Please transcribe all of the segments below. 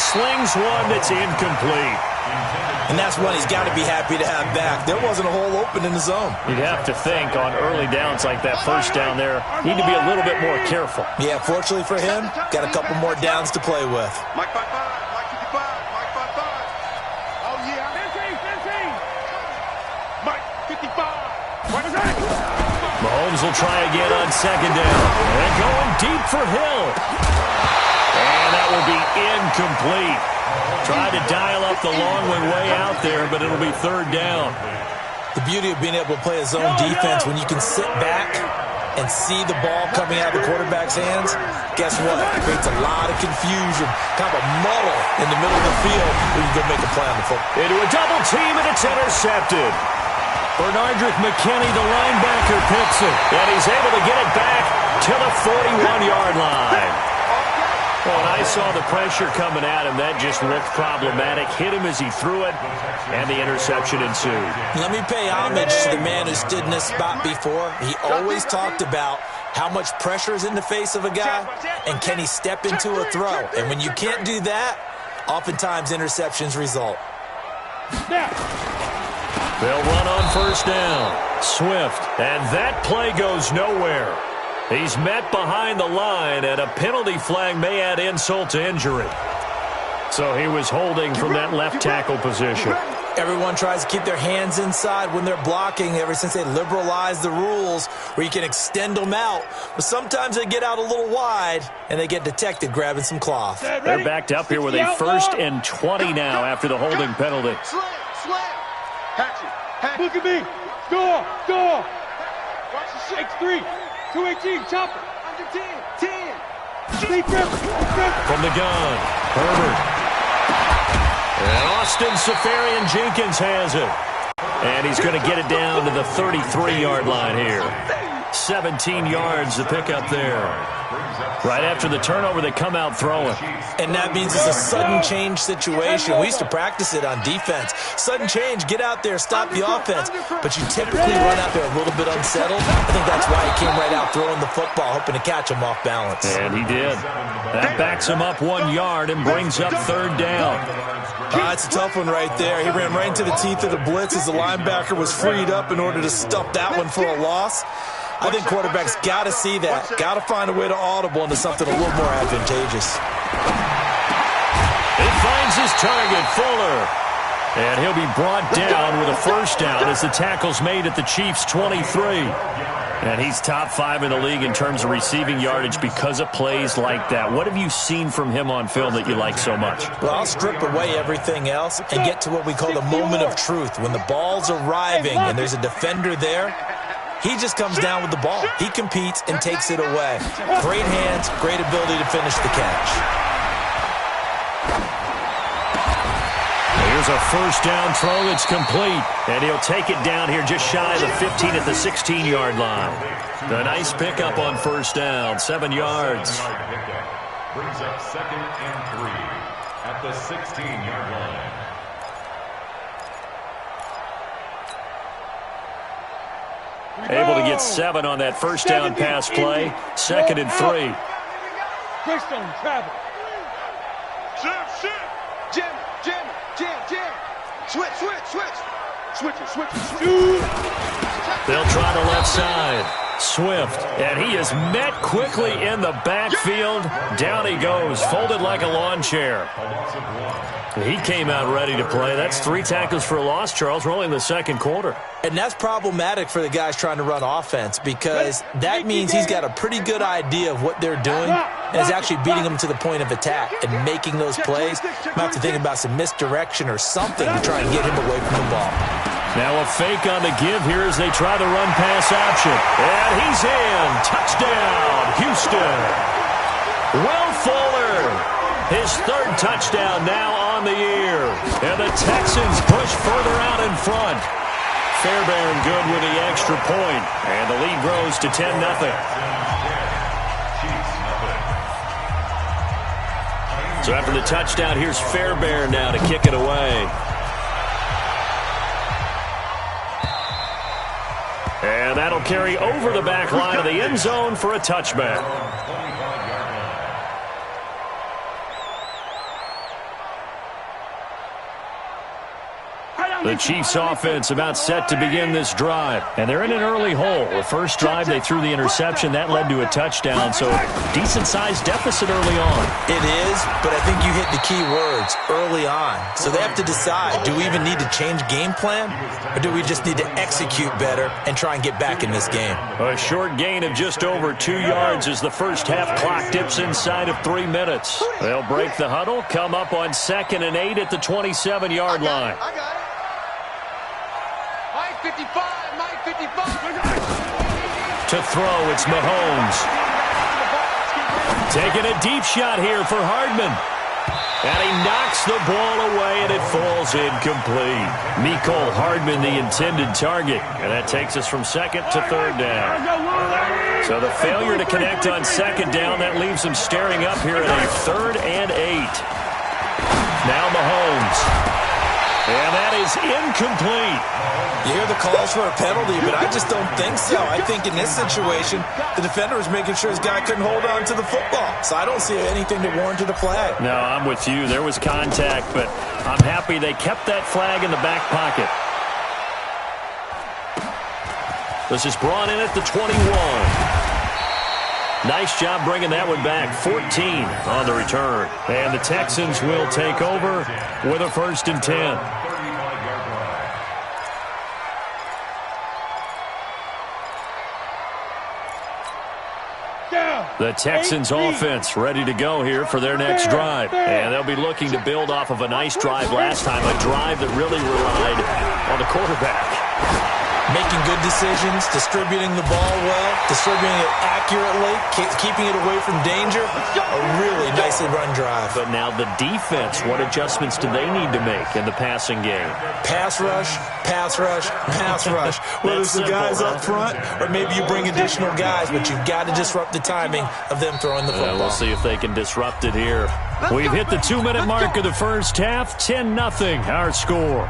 slings one that's incomplete. And that's one he's got to be happy to have back. There wasn't a hole open in the zone. You'd have to think on early downs like that first down there, need to be a little bit more careful. Yeah, fortunately for him, got a couple more downs to play with. Mike 55, Mike 55, Mike 55. Oh, yeah. 15. Mike 55. What is that? Mahomes will try again on second down. And going deep for Hill. And that will be incomplete. Tried to dial up the long one way out there, but it'll be third down. The beauty of being able to play a zone defense when you can sit back and see the ball coming out of the quarterback's hands, guess what? It creates a lot of confusion, kind of a muddle in the middle of the field when you go make a play on the football. Into a double team, and it's intercepted. Bernardrick McKinney, the linebacker, picks it, and he's able to get it back to the 41-yard line. Well, and I saw the pressure coming at him. That just looked problematic. Hit him as he threw it, and the interception ensued. Let me pay homage to the man who stood in this spot before. He always talked about how much pressure is in the face of a guy, and can he step into a throw. And when you can't do that, oftentimes interceptions result. They'll run on first down. Swift, and that play goes nowhere. He's met behind the line, and a penalty flag may add insult to injury. So he was holding from that left tackle position. Everyone tries to keep their hands inside when they're blocking ever since they liberalized the rules where you can extend them out. But sometimes they get out a little wide, and they get detected grabbing some cloth. They're backed up here with a 1st and 20 now after the holding penalty. Slam. Hatchet. Look at me. Score. Watch the shit. X3. 218, chopper. Under 10. From the gun, Herbert. And Austin Safarian-Jenkins has it. And he's going to get it down to the 33-yard line here. 17 yards to pick up there. Right after the turnover, they come out throwing. And that means it's a sudden change situation. We used to practice it on defense. Sudden change, get out there, stop the offense. But you typically run out there a little bit unsettled. I think that's why he came right out throwing the football, hoping to catch him off balance. And he did. That backs him up 1 yard and brings up third down. It's a tough one right there. He ran right into the teeth of the blitz as the linebacker was freed up in order to stuff that one for a loss. I think quarterbacks got to see that, got to find a way to audible into something a little more advantageous. He finds his target, Fuller. And he'll be brought down with a first down as the tackle's made at the Chiefs' 23. And he's top 5 in the league in terms of receiving yardage because of plays like that. What have you seen from him on film that you like so much? Well, I'll strip away everything else and get to what we call the moment of truth. When the ball's arriving and there's a defender there, he just comes down with the ball. He competes and takes it away. Great hands, great ability to finish the catch. Here's a first down throw that's complete. And he'll take it down here just shy of the 15 at the 16-yard line. A nice pickup on first down, 7 yards. Brings up 2nd and 3 at the 16-yard line. Able to get 7 on that first down pass play. 2nd and 3. Greystone travel. Jam. Switch. They'll try the left side. Swift, and he is met quickly in the backfield. Down he goes, folded like a lawn chair. He came out ready to play. That's 3 tackles for a loss, Charles. We're only in the second quarter. And that's problematic for the guys trying to run offense because that means he's got a pretty good idea of what they're doing and is actually beating them to the point of attack and making those plays. Might have to think about some misdirection or something to try and get him away from the ball. Now a fake on the give here as they try the run-pass option. And he's in. Touchdown, Houston. Will Fuller, his 3rd touchdown now on the year. And the Texans push further out in front. Fairbairn good with the extra point. And the lead grows to 10-0. So after the touchdown, here's Fairbairn now to kick it away. And that'll carry over the back line of the end zone for a touchback. The Chiefs offense about set to begin this drive. And they're in an early hole. The first drive, they threw the interception. That led to a touchdown. So decent-sized deficit early on. It is, but I think you hit the key words, early on. So they have to decide, do we even need to change game plan? Or do we just need to execute better and try and get back in this game? A short gain of just over 2 yards as the first half clock dips inside of 3 minutes. They'll break the huddle, come up on 2nd and 8 at the 27-yard line. I got it. Mike 55, Mike 55. To throw, it's Mahomes. Taking a deep shot here for Hardman. And he knocks the ball away, and it falls incomplete. Mecole Hardman, the intended target. And that takes us from 2nd to 3rd down. So the failure to connect on 2nd down, that leaves them staring up here at a 3rd and 8. Now Mahomes. And that is incomplete. You hear the calls for a penalty, but I just don't think so. I think in this situation, the defender was making sure his guy couldn't hold on to the football. So I don't see anything to warrant a flag. No, I'm with you. There was contact, but I'm happy they kept that flag in the back pocket. This is brought in at the 21. Nice job bringing that one back. 14 on the return. And the Texans will take over with a 1st and 10. The Texans offense ready to go here for their next drive. And they'll be looking to build off of a nice drive last time, a drive that really relied on the quarterback. Making good decisions, distributing the ball well, distributing it accurately, keeping it away from danger. A really nicely run drive. But now the defense, what adjustments do they need to make in the passing game? Pass rush, pass rush, pass rush. Whether it's the guys up front or maybe you bring additional guys, but you've got to disrupt the timing of them throwing the football. We'll see if they can disrupt it here. We've hit the 2-minute mark of the first half. 10-0 our score.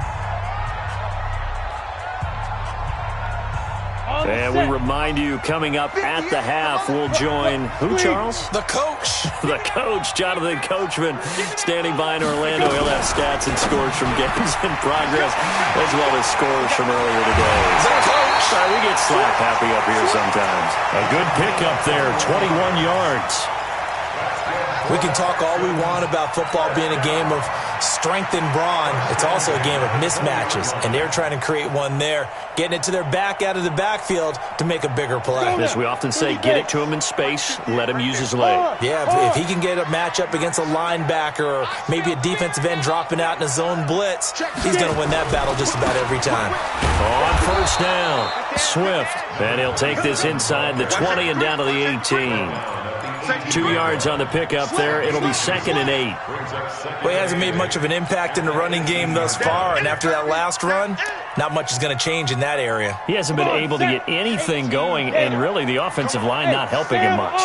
And we remind you, coming up at the half, we'll join who, Charles? The coach. The coach, Jonathan Coachman, standing by in Orlando. He'll have stats and scores from games in progress, as well as scores from earlier today. The coach. We get slap happy up here sometimes. A good pickup there, 21 yards. We can talk all we want about football being a game of strength and brawn. It's also a game of mismatches, and they're trying to create one there, getting it to their back out of the backfield to make a bigger play. As we often say, get it to him in space, let him use his leg. Yeah, if he can get a matchup against a linebacker or maybe a defensive end dropping out in a zone blitz, he's going to win that battle just about every time. On 1st down, Swift, and he'll take this inside the 20 and down to the 18. 2 yards on the pickup there. It'll be 2nd and 8. Well, he hasn't made much of an impact in the running game thus far, and after that last run, not much is going to change in that area. He hasn't been able to get anything going, and really the offensive line not helping him much.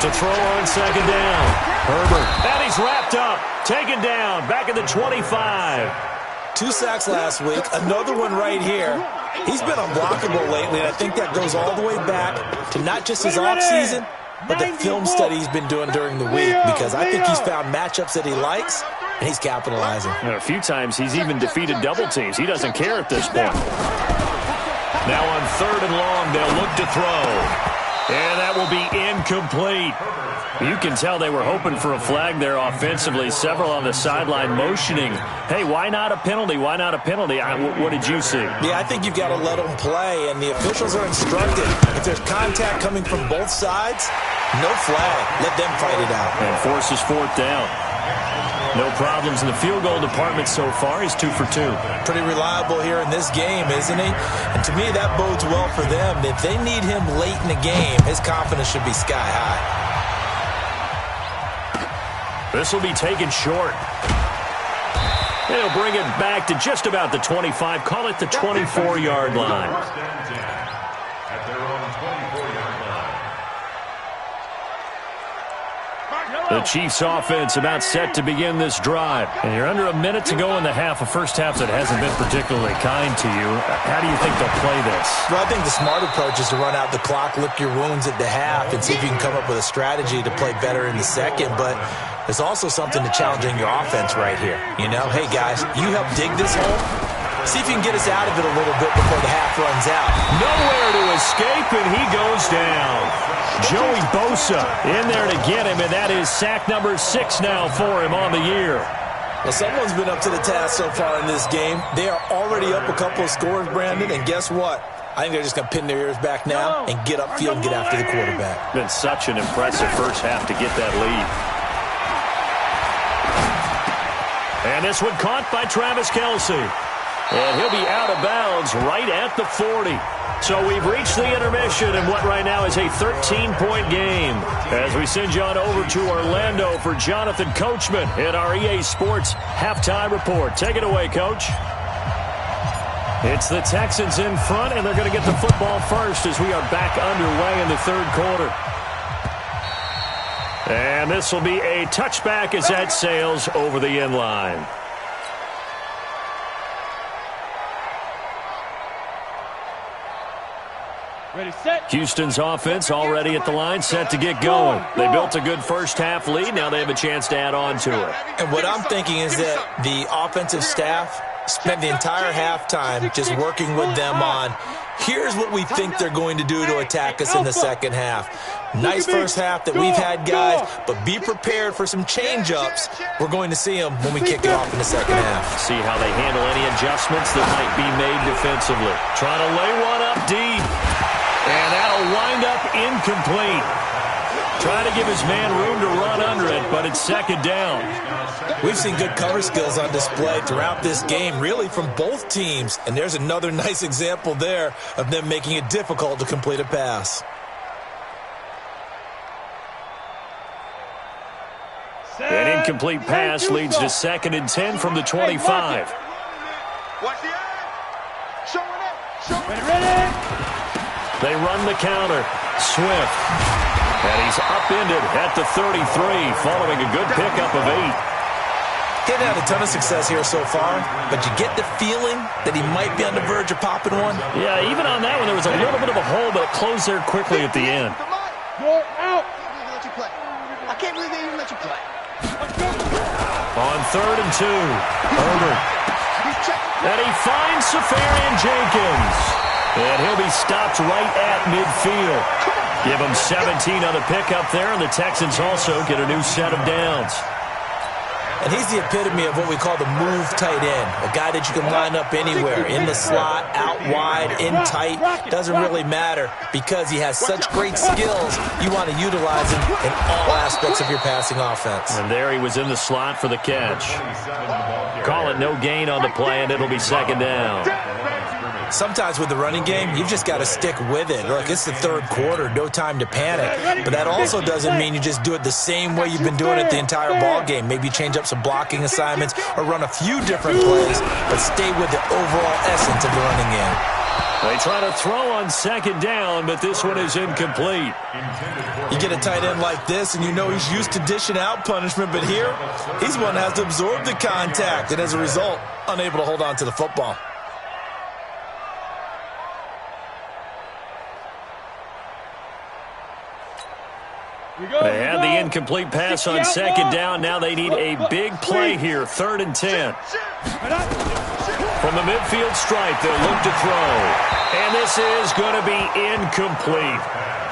To throw on 2nd down. Herbert, and he's wrapped up. Taken down, back at the 25. 2 sacks last week, another one right here. He's been unblockable lately, and I think that goes all the way back to not just his offseason, but the film study he's been doing during the week, because I think he's found matchups that he likes, and he's capitalizing. A few times he's even defeated double teams. He doesn't care at this point. Now on 3rd and long, they'll look to throw. And that will be incomplete. You can tell they were hoping for a flag there offensively. Several on the sideline motioning. Hey, why not a penalty? Why not a penalty? What did you see? Yeah, I think you've got to let them play, and the officials are instructed. If there's contact coming from both sides, no flag. Let them fight it out. And forces 4th down. No problems in the field goal department so far. He's 2 for 2. Pretty reliable here in this game, isn't he? And to me, that bodes well for them. If they need him late in the game, his confidence should be sky high. This will be taken short. They'll bring it back to just about the 25. Call it the 24-yard line. At their own 24-yard line. The Chiefs offense about set to begin this drive. And you're under a minute to go in the half, a first half that hasn't been particularly kind to you. How do you think they'll play this? Well, I think the smart approach is to run out the clock, lick your wounds at the half, and see if you can come up with a strategy to play better in the second. But there's also something to challenging your offense right here. You know, hey, guys, you help dig this hole. See if you can get us out of it a little bit before the half runs out. Nowhere to escape, and he goes down. Joey Bosa in there to get him, and that is sack number 6 now for him on the year. Well, someone's been up to the task so far in this game. They are already up a couple of scores, Brandon, and guess what? I think they're just going to pin their ears back now and get upfield and get after the quarterback. Been such an impressive first half to get that lead. And this one caught by Travis Kelce. And he'll be out of bounds right at the 40. So we've reached the intermission in what right now is a 13-point game. As we send you on over to Orlando for Jonathan Coachman in our EA Sports Halftime Report. Take it away, Coach. It's the Texans in front, and they're going to get the football first as we are back underway in the third quarter. And this will be a touchback as that sails over the end line. Ready, set. Houston's offense already at the line, set to get going. They built a good first half lead. Now they have a chance to add on to it. And what I'm thinking is that the offensive staff spent the entire halftime just working with them on, here's what we think they're going to do to attack us in the second half. Nice first half that we've had, guys, but be prepared for some change-ups. We're going to see them when we kick it off in the second half. See how they handle any adjustments that might be made defensively. Trying to lay one up deep. And that'll wind up incomplete. Trying to give his man room to run under it, but it's second down. We've seen good cover skills on display throughout this game, really from both teams. And there's another nice example there of them making it difficult to complete a pass. An incomplete pass leads to 2nd and 10 from the 25. Watch the eye. Show it up. Ready. They run the counter. Swift. And he's upended at the 33, following a good pickup of 8. He hasn't had a ton of success here so far, but you get the feeling that he might be on the verge of popping one. Yeah, even on that one, there was a little bit of a hole, but it closed there quickly at the end. You're out. I can't believe they even let you play. On 3rd and 2, Herbert. And he finds Safarian Jenkins. And he'll be stopped right at midfield. Give him 17 on the pickup there, and the Texans also get a new set of downs. And he's the epitome of what we call the move tight end, a guy that you can line up anywhere, in the slot, out wide, in tight, doesn't really matter because he has such great skills. You want to utilize him in all aspects of your passing offense. And there he was in the slot for the catch. Call it no gain on the play, and it'll be second down. Sometimes with the running game, you've just got to stick with it. Look, it's the third quarter, no time to panic. But that also doesn't mean you just do it the same way you've been doing it the entire ball game. Maybe change up some blocking assignments or run a few different plays, but stay with the overall essence of the running game. They try to throw on second down, but this one is incomplete. You get a tight end like this, and you know he's used to dishing out punishment, but here, he's one that has to absorb the contact, and as a result, unable to hold on to the football. They had the incomplete pass on second down. Now they need a big play here, 3rd and 10. From the midfield stripe, they'll look to throw. And this is going to be incomplete.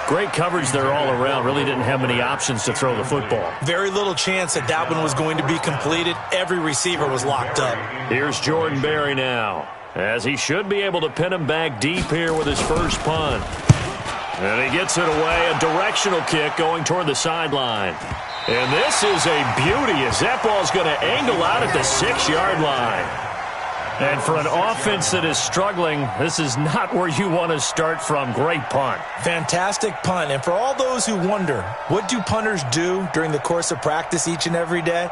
Great coverage there all around. Really didn't have many options to throw the football. Very little chance that that one was going to be completed. Every receiver was locked up. Here's Jordan Berry now, as he should be able to pin him back deep here with his first punt. And he gets it away, a directional kick going toward the sideline. And this is a beauty as that ball's going to angle out at the 6-yard line. And for an offense that is struggling, this is not where you want to start from. Great punt. Fantastic punt. And for all those who wonder, what do punters do during the course of practice each and every day?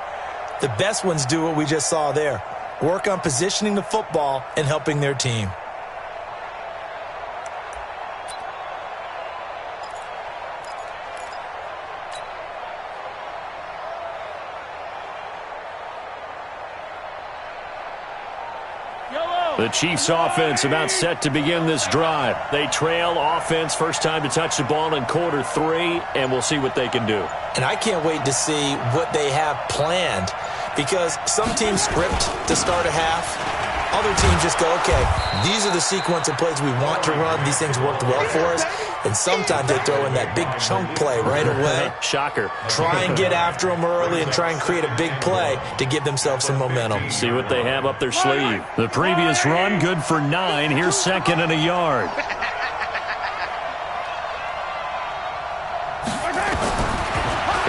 The best ones do what we just saw there. Work on positioning the football and helping their team. The Chiefs offense about set to begin this drive. They trail offense, first time to touch the ball in quarter 3, and we'll see what they can do. And I can't wait to see what they have planned, because some teams script to start a half. Other teams just go, okay, these are the sequence of plays we want to run. These things worked well for us. And sometimes they throw in that big chunk play right away. Shocker. Try and get after them early and try and create a big play to give themselves some momentum. See what they have up their sleeve. The previous run, good for 9. Here's second and a yard.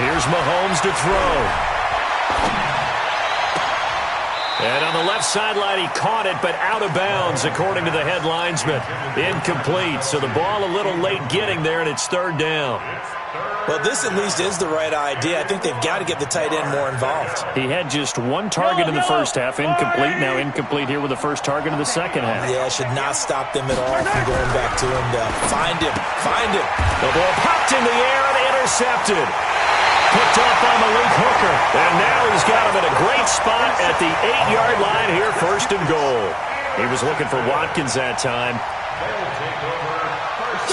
Here's Mahomes to throw. And on the left sideline, he caught it, but out of bounds, according to the head linesman. Incomplete, so the ball a little late getting there, and it's third down. Well, this at least is the right idea. I think they've got to get the tight end more involved. He had just one target in the first half, incomplete. Now incomplete here with the first target of the second half. Yeah, should not stop them at all from going back to him. Find him. The ball popped in the air and intercepted. Picked up by Malik Hooker. And now he's got him in a great spot at the 8-yard line here, first and goal. He was looking for Watkins that time.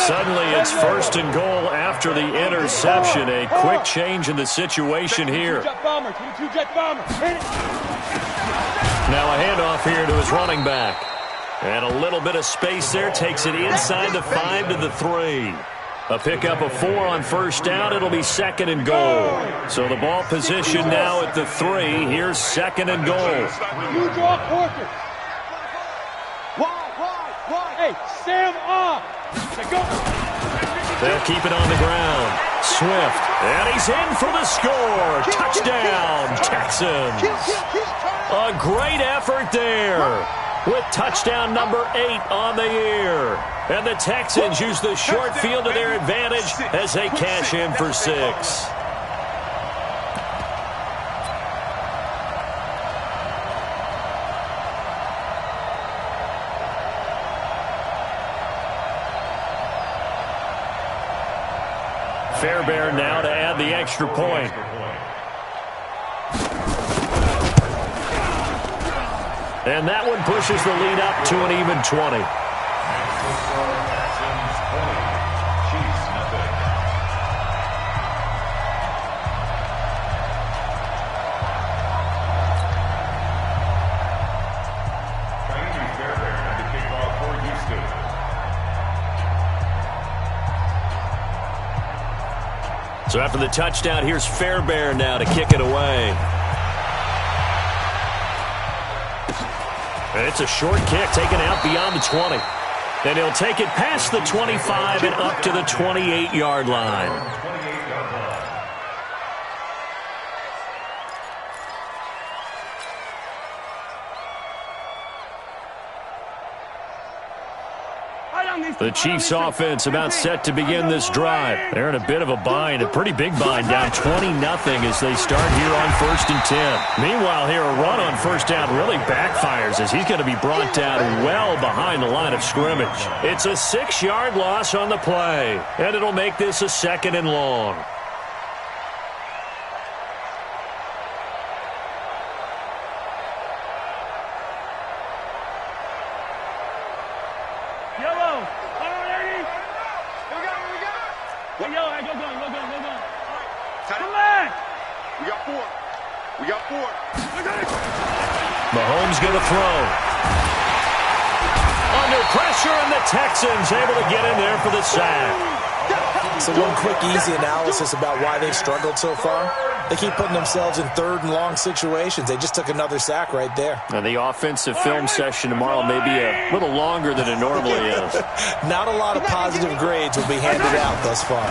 Suddenly it's first and goal after the interception. A quick change in the situation here. Now a handoff here to his running back. And a little bit of space there. Takes it inside the 5 to the 3. A pickup of 4 on first down. It'll be second and goal. So the ball position now at the 3. Here's second and goal. You draw quarters. Wide. Hey, Sam off. Go. They'll keep it on the ground. Swift. And he's in for the score. Touchdown, Texans. A great effort there, with touchdown number 8 on the year. And the Texans use the short field to their advantage as they cash in for 6. Fairbairn now to add the extra point. And that one pushes the lead up to an even 20. So after the touchdown, here's Fairbairn now to kick it away. And it's a short kick taken out beyond the 20. And he'll take it past the 25 and up to the 28-yard line. The Chiefs offense about set to begin this drive. They're in a bit of a bind, a pretty big bind, down 20-0 as they start here on 1st and 10. Meanwhile, here a run on first down really backfires as he's going to be brought down well behind the line of scrimmage. It's a 6-yard loss on the play, and it'll make this a 2nd and long. Mahomes going to throw. Under pressure, and the Texans able to get in there for the sack. So one quick, easy analysis about why they've struggled so far. They keep putting themselves in 3rd and long situations. They just took another sack right there. And the offensive film session tomorrow may be a little longer than it normally is. Not a lot of positive grades will be handed out thus far.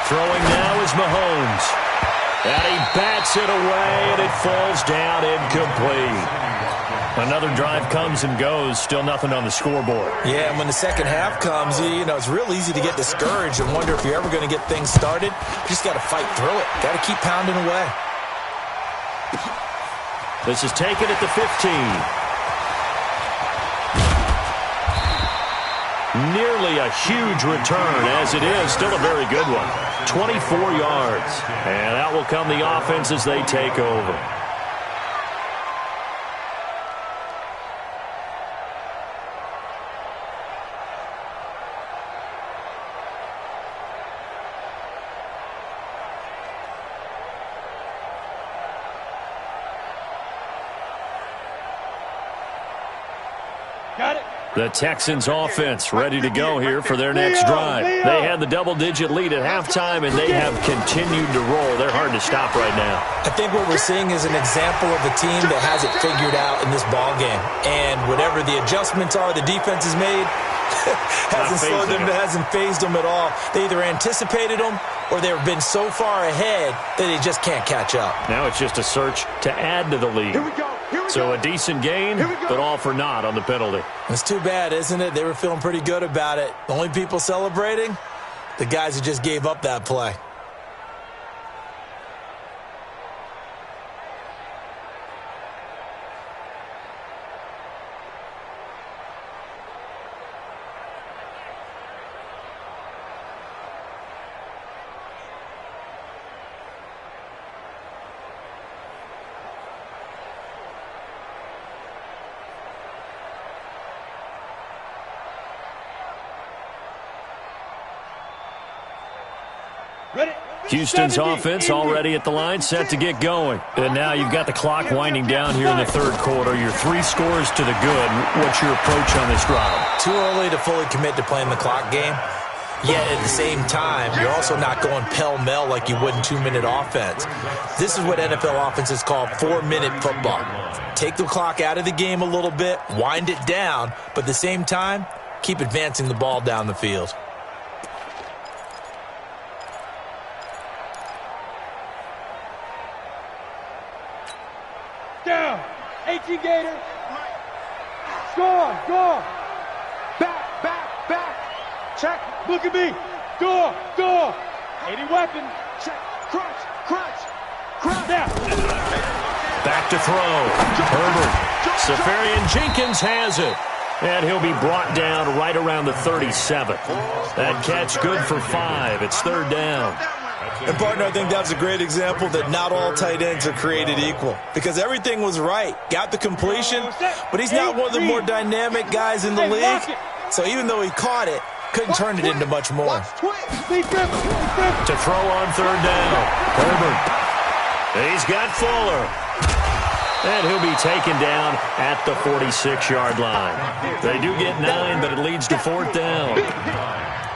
Throwing now is Mahomes. And he bats it away, and it falls down incomplete. Another drive comes and goes, still nothing on the scoreboard. Yeah, and when the second half comes, you know, it's real easy to get discouraged and wonder if you're ever going to get things started. You just got to fight through it. Got to keep pounding away. This is taken at the 15. Nearly a huge return, as it is. Still a very good one. 24 yards. And that will come the offense as they take over. Got it. The Texans offense ready to go here for their next drive. They had the double-digit lead at halftime, and they have continued to roll. They're hard to stop right now. I think what we're seeing is an example of a team that has it figured out in this ball game. And whatever the adjustments are the defense has made, hasn't slowed them, hasn't phased them at all. They either anticipated them or they've been so far ahead that they just can't catch up. Now it's just a search to add to the lead. So a decent gain, but all for naught on the penalty. It's too bad, isn't it? They were feeling pretty good about it. The only people celebrating, the guys who just gave up that play. Houston's offense already at the line, set to get going. And now you've got the clock winding down here in the third quarter. You're 3 scores to the good. What's your approach on this drive? Too early to fully commit to playing the clock game. Yet at the same time, you're also not going pell-mell like you would in 2-minute offense. This is what NFL offenses call 4-minute football. Take the clock out of the game a little bit, wind it down, but at the same time, keep advancing the ball down the field. Down. 18 Gator. Score. Score. Back. Check. Look at me. Door. 80 weapon. Check. Crunch. Now. Back to throw. Herbert. Safarian Jenkins has it. And he'll be brought down right around the 37. That catch good for 5. It's third down. And, partner, I think that's a great example that not all tight ends are created equal. Because everything was right. Got the completion, but he's not one of the more dynamic guys in the league. So even though he caught it, couldn't turn it into much more. To throw on third down. Herbert. He's got Fuller. And he'll be taken down at the 46-yard line. They do get 9, but it leads to fourth down.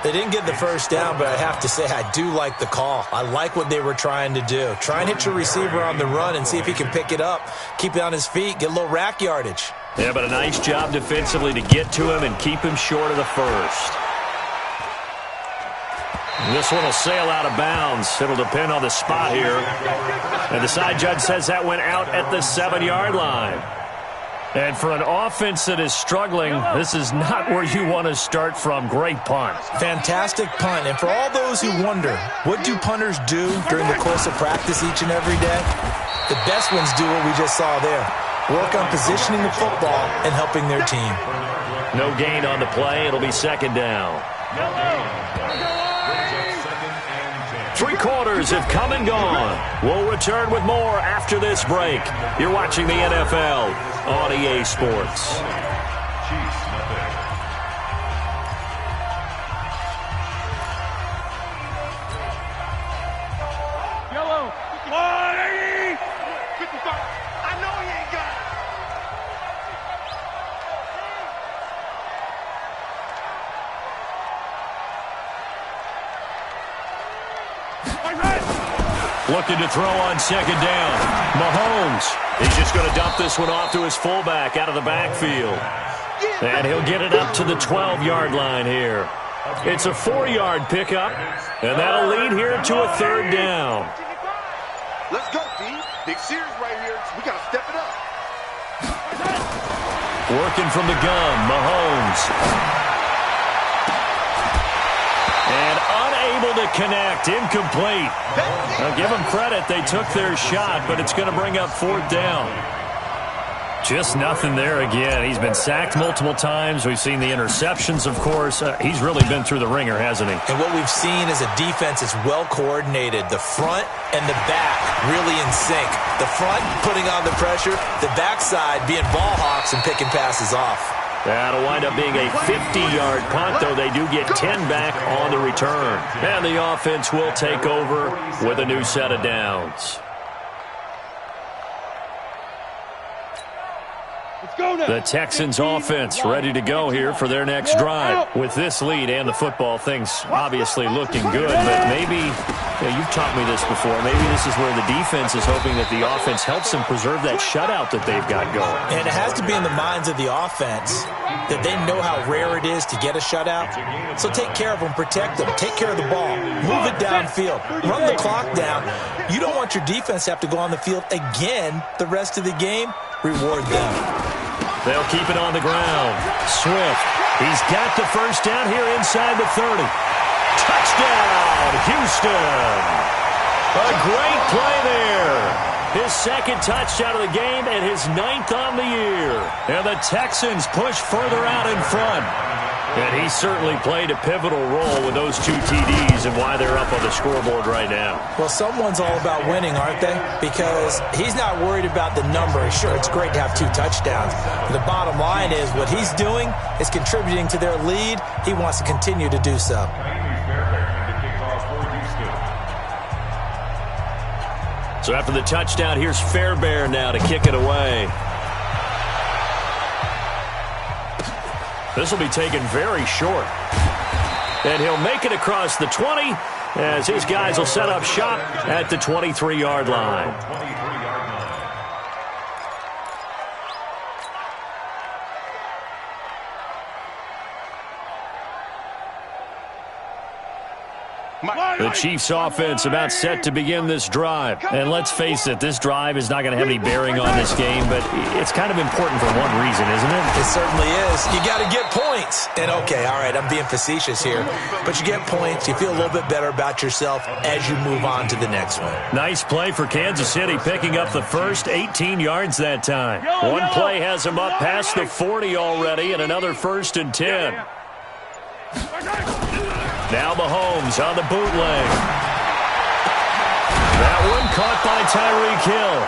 They didn't get the first down, but I have to say I do like the call. I like what they were trying to do. Try and hit your receiver on the run and see if he can pick it up, keep it on his feet, get a little rack yardage. Yeah, but a nice job defensively to get to him and keep him short of the first. This one will sail out of bounds. It'll depend on the spot here. And the side judge says that went out at the 7-yard line. And for an offense that is struggling, this is not where you want to start from. Great punt. Fantastic punt. And for all those who wonder, what do punters do during the course of practice each and every day? The best ones do what we just saw there. Work on positioning the football and helping their team. No gain on the play. It'll be second down. 3 quarters have come and gone. We'll return with more after this break. You're watching the NFL on EA Sports. Yellow. 180. 55. I know he ain't got it. Looking to throw on second down. Mahomes. He's just going to dump this one off to his fullback out of the backfield. And he'll get it up to the 12-yard line here. It's a 4-yard pickup, and that'll lead here to a third down. Let's go, D. Big series right here. We got to step it up. Working from the gun, Mahomes. And unable to connect, incomplete. Now give them credit, they took their shot, but it's going to bring up fourth down. Just nothing there again. He's been sacked multiple times. We've seen the interceptions, of course. He's really been through the ringer, hasn't he? And what we've seen is a defense that's well coordinated. The front and the back really in sync. The front putting on the pressure, the backside being ball hawks and picking passes off. That'll wind up being a 50-yard punt, though they do get 10 back on the return. And the offense will take over with a new set of downs. Let's The Texans offense ready to go here for their next drive. With this lead and the football, things obviously looking good, but maybe, you've taught me this before, maybe this is where the defense is hoping that the offense helps them preserve that shutout that they've got going. And it has to be in the minds of the offense that they know how rare it is to get a shutout. So take care of them, protect them, take care of the ball, move it downfield, run the clock down. You don't want your defense to have to go on the field again the rest of the game. Reward them. They'll keep it on the ground. Swift, he's got the first down here inside the 30. Touchdown, Houston. A great play there. His second touchdown of the game and his 9th on the year. And the Texans push further out in front. And he certainly played a pivotal role with those 2 TDs and why they're up on the scoreboard right now. Well, someone's all about winning, aren't they? Because he's not worried about the number. Sure, it's great to have 2 touchdowns. But the bottom line is what he's doing is contributing to their lead. He wants to continue to do so. So after the touchdown, here's Fairbairn now to kick it away. This will be taken very short. And he'll make it across the 20 as his guys will set up shop at the 23-yard line. The Chiefs offense about set to begin this drive. And let's face it, this drive is not going to have any bearing on this game, but it's kind of important for one reason, isn't it? It certainly is. You got to get points. And okay, all right, I'm being facetious here, but you get points, you feel a little bit better about yourself as you move on to the next one. Nice play for Kansas City, picking up the first 18 yards that time. One play has him up past the 40 already, and another 1st and 10. Now Mahomes on the bootleg. That one caught by Tyreek Hill.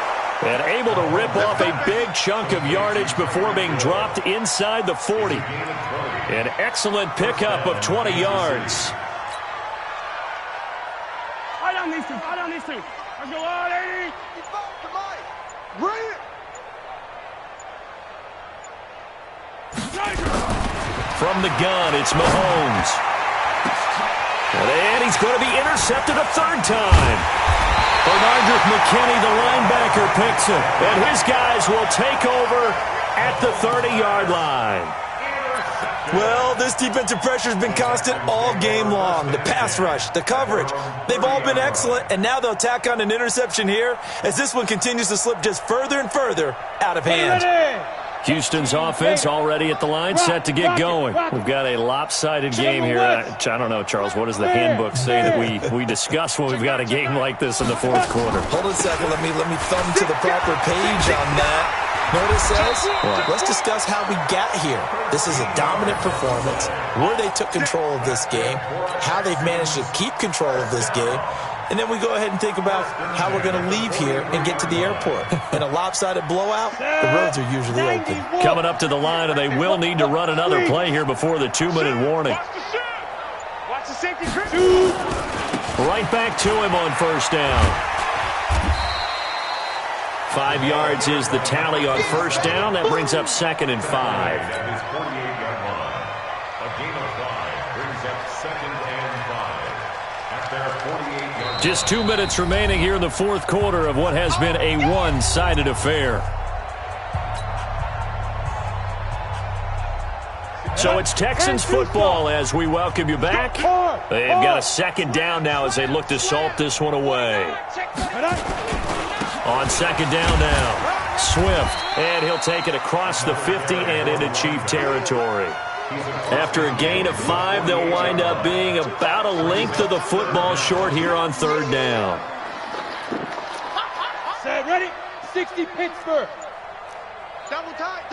And able to rip off a big chunk of yardage before being dropped inside the 40. An excellent pickup of 20 yards. I don't need to. Let's go on, 80. Come on. Bring it. From the gun, it's Mahomes. And he's going to be intercepted a 3rd time. Bernardrick McKinney, the linebacker, picks it. And his guys will take over at the 30-yard line. Well, this defensive pressure has been constant all game long. The pass rush, the coverage, they've all been excellent. And now they'll tack on an interception here as this one continues to slip just further and further out of hand. Houston's offense already at the line, set to get going. We've got a lopsided game here. I don't know, Charles, what does the handbook say that we discuss when we've got a game like this in the 4th quarter? Hold on a second. Let me thumb to the proper page on that. Know what it says? Let's discuss how we got here. This is a dominant performance, where they took control of this game, how they've managed to keep control of this game, and then we go ahead and think about how we're going to leave here and get to the airport. In a lopsided blowout, the roads are usually open. Coming up to the line, and they will need to run another play here before the 2-minute warning. Watch the safety. Right back to him on 1st down. 5 yards is the tally on 1st down. That brings up 2nd and 5. Just 2 minutes remaining here in the 4th quarter of what has been a one-sided affair. So it's Texans football as we welcome you back. They've got a 2nd down now as they look to salt this one away. On 2nd down now, Swift, and he'll take it across the 50 and into Chief territory. After a gain of 5, they'll wind up being about a length of the football short here on 3rd down. Set, ready? 60 Pittsburgh. Double tight.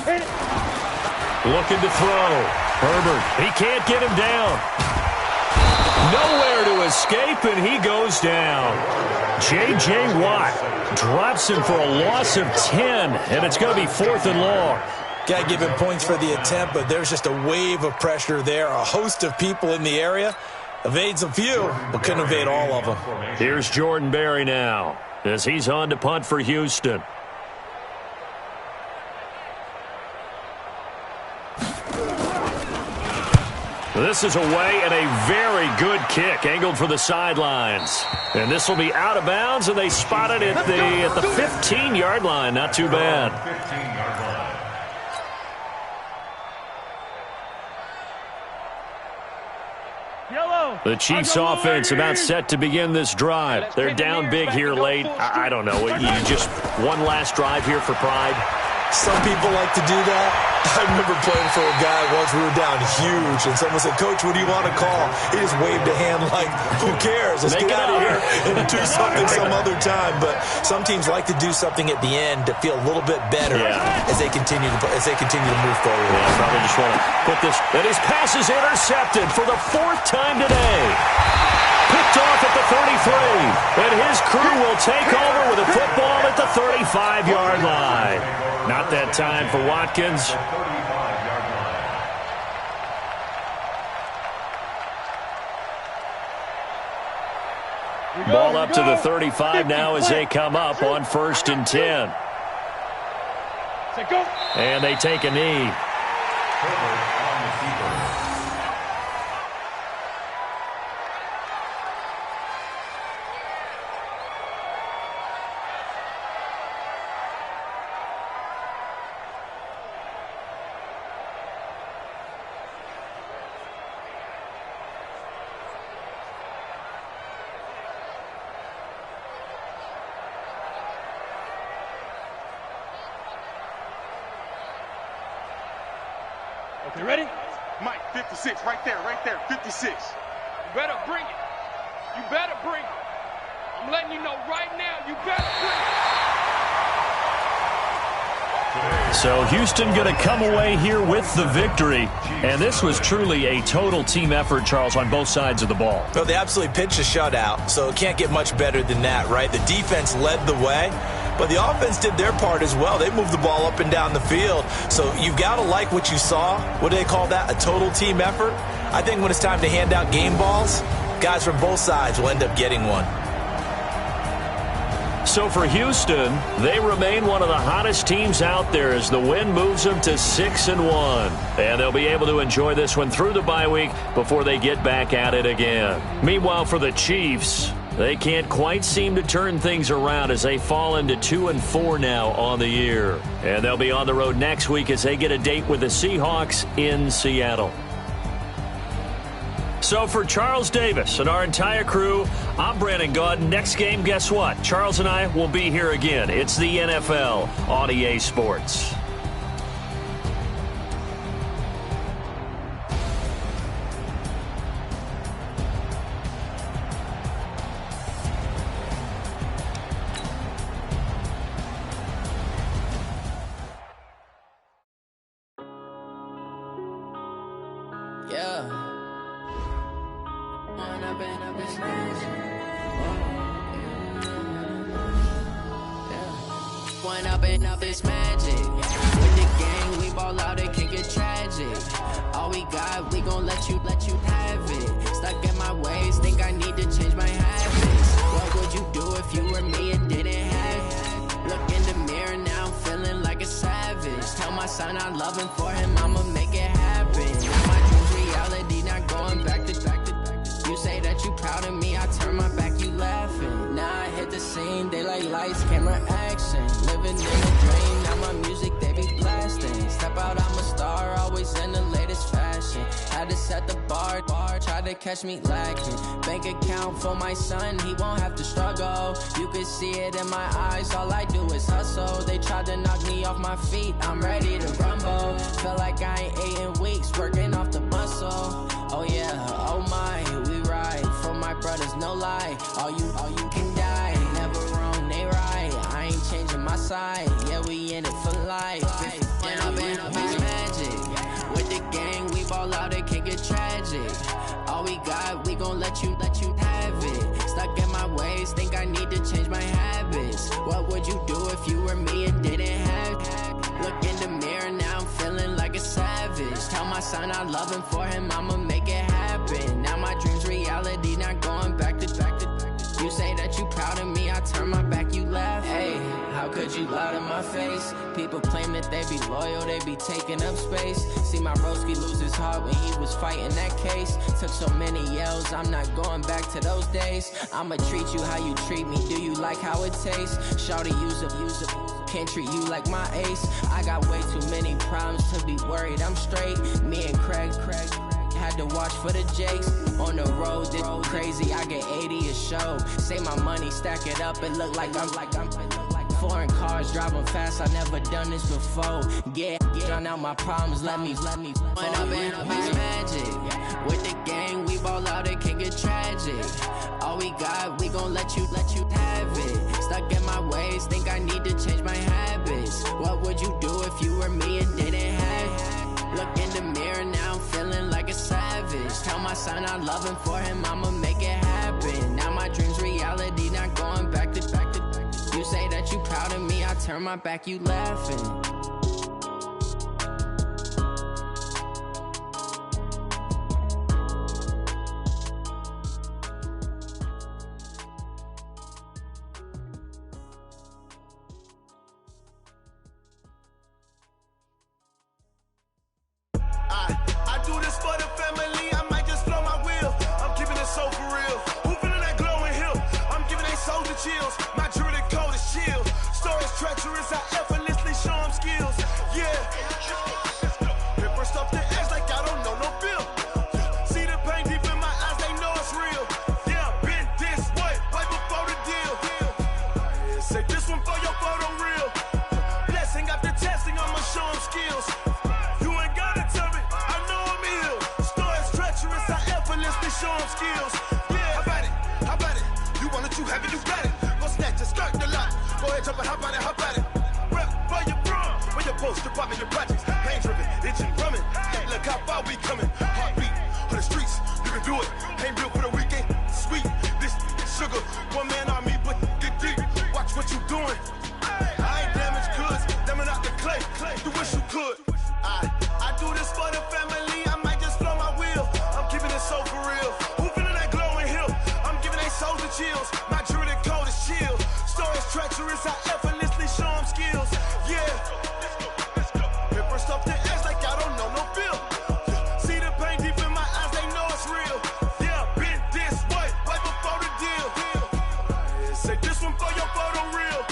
Hit it. Looking to throw. Herbert, he can't get him down. Nowhere to escape, and he goes down. J.J. Watt drops him for a loss of 10, and it's going to be 4th and long. Got to give him points for the attempt, but there's just a wave of pressure there. A host of people in the area. Evades a few, but couldn't evade all of them. Here's Jordan Berry now as he's on to punt for Houston. This is away and a very good kick angled for the sidelines. And this will be out of bounds, and they spot it at the 15-yard line. Not too bad. 15-yard line. The Chiefs offense about set to begin this drive. They're down big here late. I don't know. You just one last drive here for pride. Some people like to do that. I remember playing for a guy once. We were down huge, and someone said, "Coach, what do you want to call?" He just waved a hand like, "Who cares? Let's get out of here and do something some other time." But some teams like to do something at the end to feel a little bit better as they continue to move forward. Yeah, probably just want to put this. And his pass is intercepted for the 4th time today. Picked off at the 33, and his crew will take over with a football at the 35-yard line. Not that time for Watkins. Ball up to the 35 now as they come up on 1st and 10. And they take a knee. Okay, ready? Mike, 56, right there, 56. You better bring it. You better bring it. I'm letting you know right now, you better bring it. So Houston going to come away here with the victory. And this was truly a total team effort, Charles, on both sides of the ball. Well, they absolutely pitched a shutout, so it can't get much better than that, right? The defense led the way, but the offense did their part as well. They moved the ball up and down the field. So you've got to like what you saw. What do they call that? A total team effort? I think when it's time to hand out game balls, guys from both sides will end up getting one. So for Houston, they remain one of the hottest teams out there as the win moves them to 6-1. And they'll be able to enjoy this one through the bye week before they get back at it again. Meanwhile, for the Chiefs, they can't quite seem to turn things around as they fall into 2-4 now on the year. And they'll be on the road next week as they get a date with the Seahawks in Seattle. So for Charles Davis and our entire crew, I'm Brandon Gaudin. Next game, guess what? Charles and I will be here again. It's the NFL on EA Sports. Up is magic. With the gang, we ball out, it can get tragic. All we got, we gon' let you have it. Stuck in my ways, think I need to change my habits. What would you do if you were me and didn't have it? Look in the mirror now, I'm feeling like a savage. Tell my son I love him, for him I'ma make it happen. Now my dreams reality, not going back to. You say that you proud of me, I turn my back, you laughing. Now I hit the scene, they like lights, camera, action. Living in a dream, now my music, they be blasting. Step out, I'm a star, always in the latest fashion. Had to set the bar, try to catch me lacking. Bank account for my son, he won't have to struggle. You can see it in my eyes, all I do is hustle. They tried to knock me off my feet, I'm ready to rumble. Feel like I ain't ate in weeks, working off the muscle. Oh yeah, oh my, we ride for my brothers, no lie. All you can die, never wrong, they right. I ain't changing my side, yeah, we in it for life. When I've been up is magic. With the gang, we ball out, it can get tragic. All we got, we gon' let you have it. Stuck in my ways, think I need to change my habits. What would you do if you were me and didn't have it? Look in the mirror now, I'm feeling like a savage. Tell my son I love him, for him I'ma make it happen. Now my dreams reality, not going back to. You say that you proud of me, I turn my back, you laugh. Hey, how could you lie to my face. People claim that they be loyal, they be taking up space. See my broski lose his heart when he was fighting that case. Took so many yells, I'm not going back to those days. I'ma treat you how you treat me, do you like how it tastes? Shawty, use up, can't treat you like my ace. I got way too many problems to be worried, I'm straight. Me and Craig had to watch for the Jakes. On the road, this crazy, I get 80 a show. Say my money, stack it up, it look like I'm foreign cars, driving fast, I never done this before. Get on out my problems, let me When up in a beach magic. With the gang, we ball out, it can get tragic. All we got, we gon' let you have it. Stuck in my ways, think I need to change my habits. What would you do if you were me and didn't have it? Look in the mirror, now I'm feeling like a savage. Tell my son I love him, for him I'ma make it happen. Now my dream's reality, not going back to. You say that you proud of me, I turn my back, you laughing. I do this for the family, I might just blow my wheel. I'm keeping it so for real. Who feeling that glowing hill? I'm giving they soldier chills. My jewelry cold as chill. Stories treacherous, I effortlessly show them skills. Yeah. Hit first off the edge like I don't know no feel. See the pain deep in my eyes, they know it's real. Yeah, been this way, right before the deal. Say this one for your photo real. Blessing after testing, I'ma show them skills. You ain't gotta tell me, I know I'm ill. Stories treacherous, I effortlessly show them skills. Yeah, how about it? You want it, you have it, you got it. Go snatch it, skirt the lot. Go ahead, jump it, how about it? Rep for your bro, for your post, your pop, and your projects. Pain driven, itching, drumming. Look how far we coming. Heartbeat on the streets, you can do it. Ain't built for the weekend, sweet. This sugar, one man on me, but get deep. Watch what you doing. I ain't damaged goods, damn out the clay. You wish you could. I do this for the family, I might just blow my wheel. I'm keeping it so for real. Who feeling that glowing hill? I'm giving they souls the chills. My jewelry cold is chill. Stories treacherous, I effortlessly show them skills. Yeah. Hit first off the edge like I don't know no feel. See the pain deep in my eyes, they know it's real. Yeah, been this way, right before the deal. Say this one for your photo real.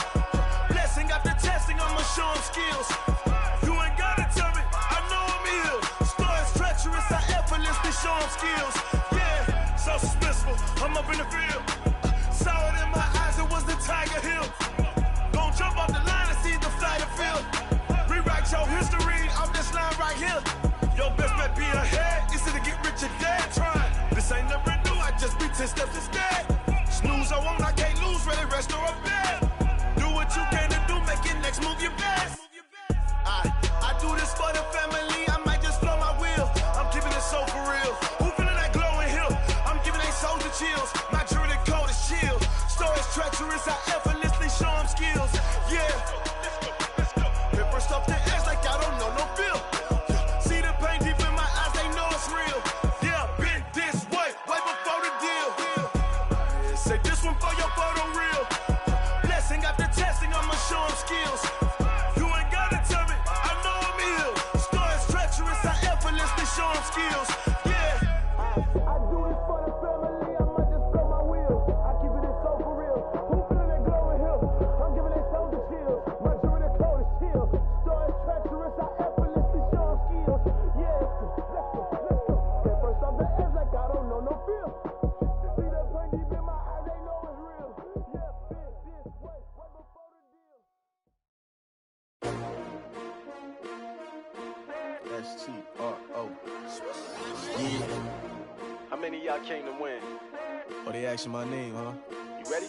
Blessing after testing, I'ma show them skills. You ain't gotta tell me, I know I'm ill. Stories treacherous, I effortlessly show them skills. Yeah, so suspenseful, I'm up in the field. Saw it in my eyes, it was the Tiger Hill. Gon' jump off the line and see the flight of field. Rewrite your history off this line right here. Your best bet be ahead, easy to get rich or dead. Trying, this ain't never new, I just be 10 steps instead. Snooze I won't, I can't lose, ready, rest or up bed. Do what you can to do, make your next move your best. I do this for the family, I might just blow my wheel. I'm keeping it so for real. Who feeling that glowing hill? I'm giving they soldier chills. My jewelry cold is chill. Stories treacherous, I effortlessly show them skills. Yeah. Hit first off the edge like I don't know no feel. See the pain deep in my eyes, they know it's real. Yeah, been this way, right before the deal. Say this one for your photo real. Blessing after testing, I'ma show them skills. You ain't gotta tell me, I know I'm ill. Stories treacherous, I effortlessly show them skills. Yeah. I do this for the family, I might just blow my wheel. I keep it so for real. Who feeling that glowing hill? I'm giving they soldier chills. My jewelry cold is chill. Stories treacherous, I effortlessly show them skills. Yeah, let's go. Get first off the edge like I don't know no feel. See the pain deep in my eyes, they know it's real. Yeah, been this way, right before the deal. S-T-R-O. Yeah. How many of y'all came to win? Oh, they asking my name, huh? You ready?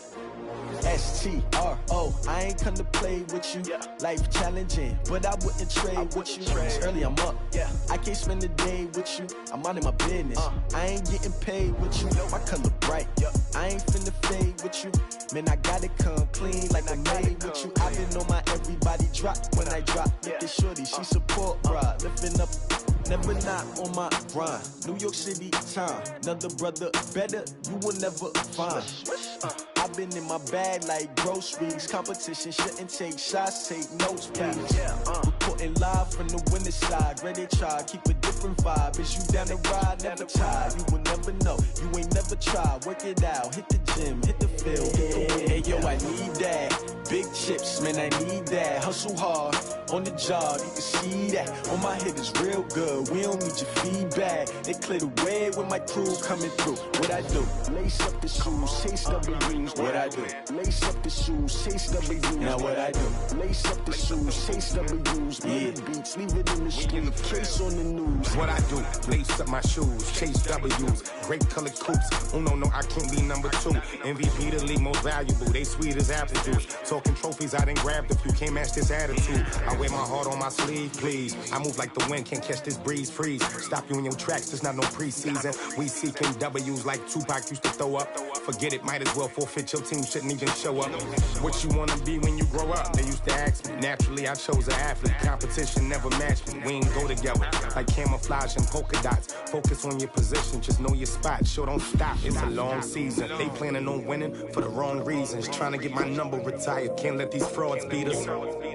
S-T-R-O. I ain't come to play with you. Yeah. Life challenging, but I wouldn't trade with you. It's early, I'm up. Yeah. I can't spend the day with you. I'm minding my business. I ain't getting paid with you. My color bright. Yeah. I ain't finna fade with you. Man, I gotta come clean like I'm made with you. I've been on my everybody drop when I drop. Look at shorty, she support, bruh. Lifting up, never not on my grind. New York City time, another brother better, you will never find. I I've been in my bag like groceries. Competition shouldn't take shots, take notes, please. Reporting live from the winning side. Ready to try, keep a different vibe. Is you down the ride, never tired. You will never know, you ain't never tried. Work it out, hit the gym, hit the field, hit the wheel. Hey, yo, I need that. Big chips, man, I need that. Hustle hard, on the job, you can see that. On my head is real good, we don't need your feedback. They clear the way with my crew coming through. What I do? Lace up the shoes, chase W's. What I do? Lace up the shoes, chase W's. Now what I do? Lace up the shoes, chase W's. Yeah. Beats, leave it in the street, case on the news. What I do? Lace up my shoes, chase W's. Great colored coops. Oh no, I can't be number 2. MVP the league most valuable. They sweet as apple juice. Talking trophies, I didn't grab the few. Can't match this attitude. I wear my heart on my sleeve, please. I move like the wind, can't catch this breeze, freeze. Stop you in your tracks, there's not no preseason. We seeking W's like Tupac used to throw up. Forget it, might as well forfeit. Your team shouldn't even show up. What you wanna be when you grow up? They used to ask me. Naturally, I chose an athlete. Competition never matched me. We ain't go together like camouflage and polka dots. Focus on your position, just know your spot. Sure, don't stop. It's a long season. They planning on winning for the wrong reasons. Trying to get my number retired. Can't let these frauds beat us.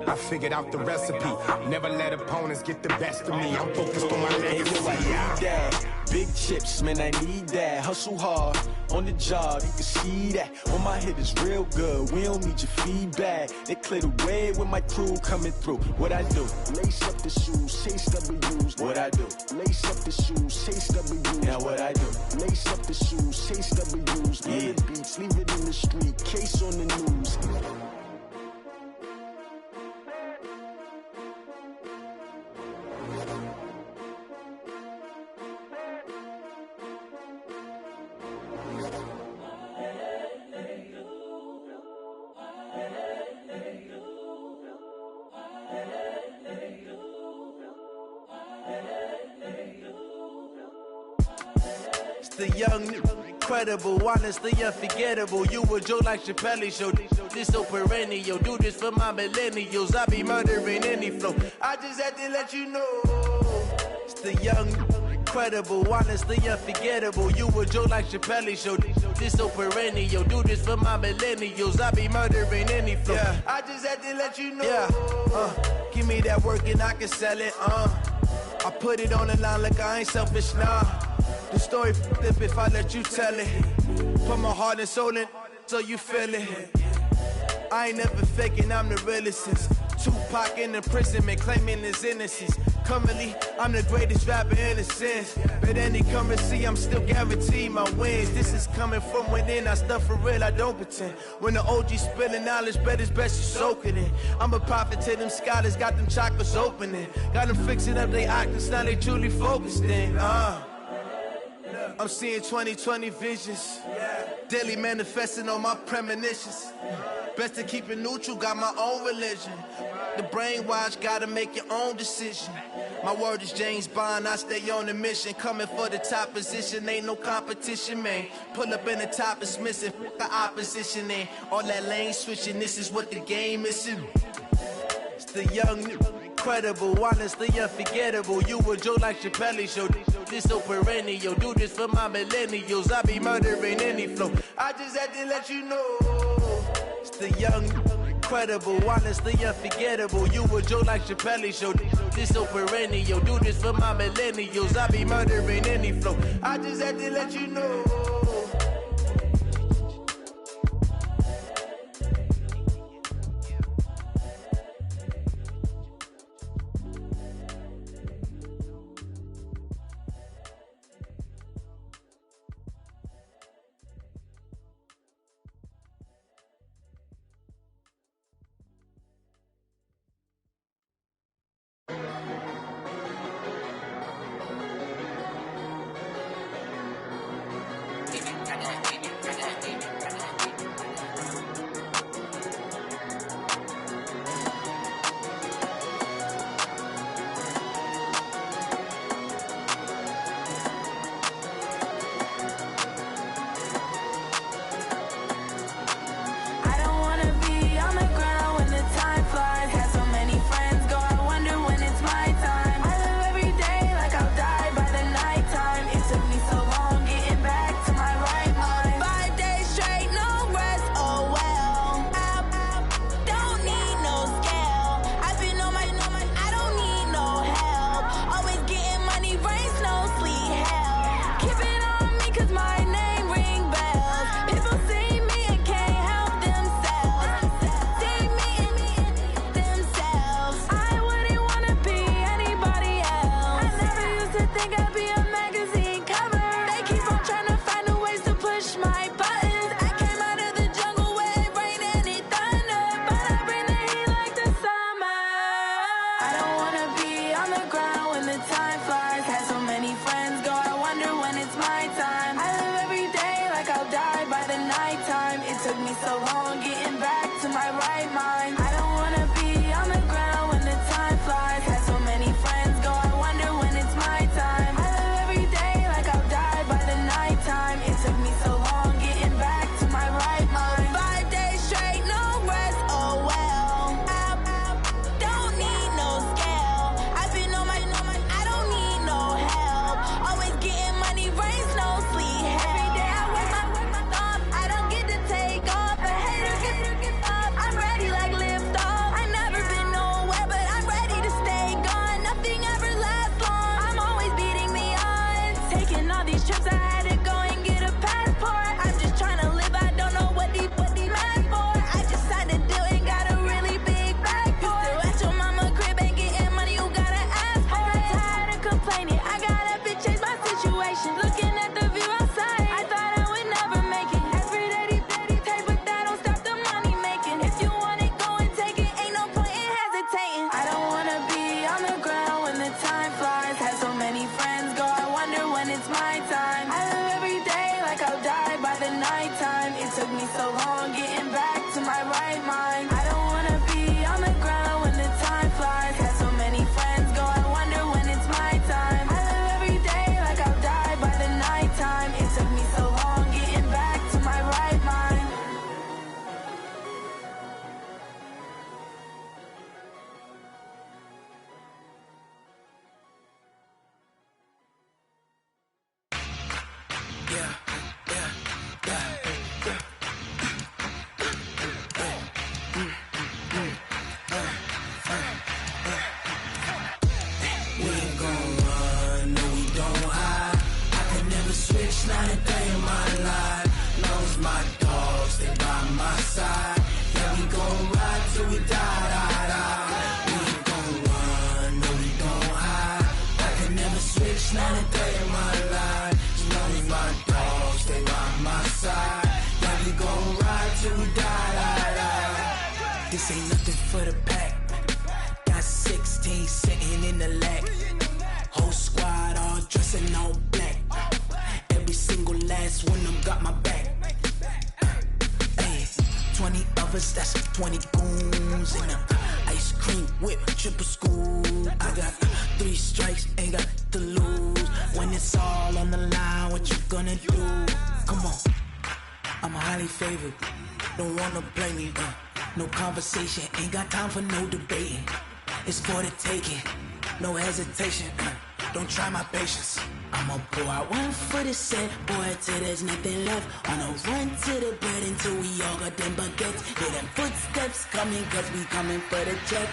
I figured out the recipe. Never let opponents get the best of me. I'm focused on my legacy. I need that. Big chips, man, I need that. Hustle hard, on the job, you can see that. On my head is real good, we don't need your feedback. They clear the way with my crew coming through. What I do? Lace up the shoes, chase W's. What I do? Lace up the shoes, chase W's. Now what I do? Lace up the shoes, chase W's. Yeah. Beats, leave it in the street, case on the news. The young, incredible, honestly unforgettable. You a Joe like Chappelle show. This so perennial. Do this for my millennials. I be murdering any flow. I just had to let you know. It's the young, incredible, honestly unforgettable. You a Joe like Chappelle show. This so perennial. Do this for my millennials. I be murdering any flow. Yeah. I just had to let you know. Yeah. Give me that work and I can sell it. I put it on the line like I ain't selfish, nah. The story flip if I let you tell it. Put my heart and soul in so you feel it. I ain't never faking, I'm the realest since Tupac in imprisonment, claiming his innocence. Currently, I'm the greatest rapper in a sense. But any currency, I'm still guaranteed my wins. This is coming from within, I stuff for real, I don't pretend. When the OG spilling knowledge, bet it's best you soak it in. I'm a prophet to them scholars, got them chakras opening. Got them fixing up they octaves, now they truly focused in. I'm seeing 2020 visions. Daily manifesting on my premonitions. Best to keep it neutral, got my own religion. The brainwash, gotta make your own decision. My word is James Bond, I stay on the mission. Coming for the top position, ain't no competition, man. Pull up in the top, it's missing, the opposition, ain't all that lane switching, this is what the game is. It's the young, incredible, honestly unforgettable. You a Joe like Chappelle show. This so perennial. Do this for my millennials. I be murdering any flow. I just had to let you know. It's the young, incredible, honestly unforgettable. You a Joe like Chappelle show. This so perennial. Do this for my millennials. I be murdering any flow. I just had to let you know. nighttime. It took me so long getting back to my right mind. I don't wanna be on the ground when the time flies. Had so many friends go, I wonder when it's my time. I live every day like I'll die by the nighttime. It took me so long getting back to my right mind. 5 days straight, no rest, oh well. I don't need no scale. I've been on my, I don't need no help. Always getting money, rains, no sleep. Every day I work my thumb. I don't get to take off. A hater get up. I'm ready like lift off. I never been nowhere, but I'm ready to stay gone. Nothing ever lasts long. I'm always beating the odds. Taking all these trips, I had to go and get a passport. I'm just trying to live. I don't know what these mad for. I just signed a deal and got a really big bag for it. Still at your mama crib and getting money, you gotta ask for it. I'm tired of complaining. I got up and changed my situation. Looking at the view outside, I thought I would never make it. Every day they take, but that don't stop the money making. If you want it, go and take it. Ain't no point in hesitating. I don't wanna be on the ground when the time flies. Had so many friends go, I wonder when it's my time. I live every day like I'll die by the nighttime. It took me so long getting back to my right mind. I don't wanna be on the ground when the time flies. Had so many friends go, I wonder when it's my time. I live every day like I'll die by the nighttime. It took me so long getting back to my right mind. We ain't gon' run, no we don't hide. I can never switch, not a day in my life. Long as my dogs, they by my side. Yeah, we gon' ride till we die, die, die. We ain't gon' run, no we don't hide. I can never switch, not a day in my life. As long as my dogs, they by my side. Yeah, we gon' ride till we die, die, die. This ain't nothing for the pack. Got 16 sitting in the lag. Whole squad all dressed in all black. Every single last one of them got my back. Hey, 20 of us, that's 20 goons in a ice cream whip, triple scoop. I got 3 strikes, ain't got to lose. When it's all on the line, what you gonna do? Come on, I'm highly favored. Don't wanna blame me. No conversation, ain't got time for no debating. It's for the taking, no hesitation. Don't try my patience. I'ma pour out one for the set, boy, till there's nothing left. On a run to the bread until we all got them baguettes. Hear them footsteps coming, cause we coming for the check.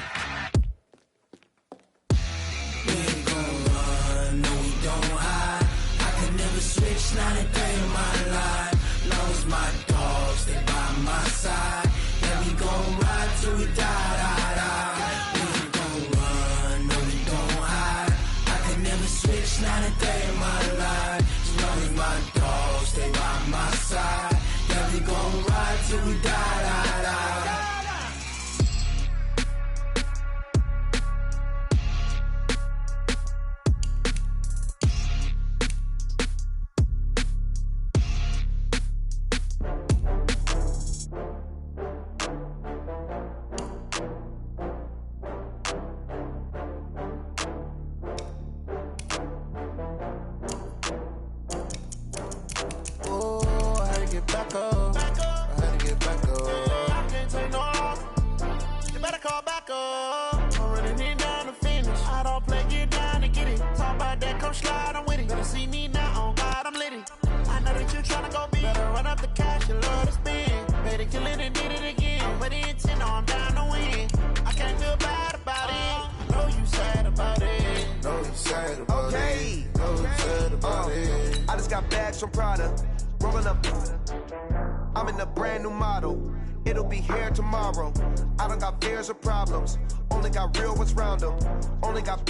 We ain't gon' run, no we don't hide. I can never switch, not a day in my life. Long as my dogs, they by my side. Yeah, we gon' ride till we die, die, die. We ain't gon' run, no we don't hide. I can never switch, not a day in my life. As long as my dogs, stay by my side. Yeah, we gon' ride till we die, die, die. From Prada, rolling up. I'm in a brand new model. It'll be here tomorrow. I don't got fears or problems. Only got real ones round them. Only got.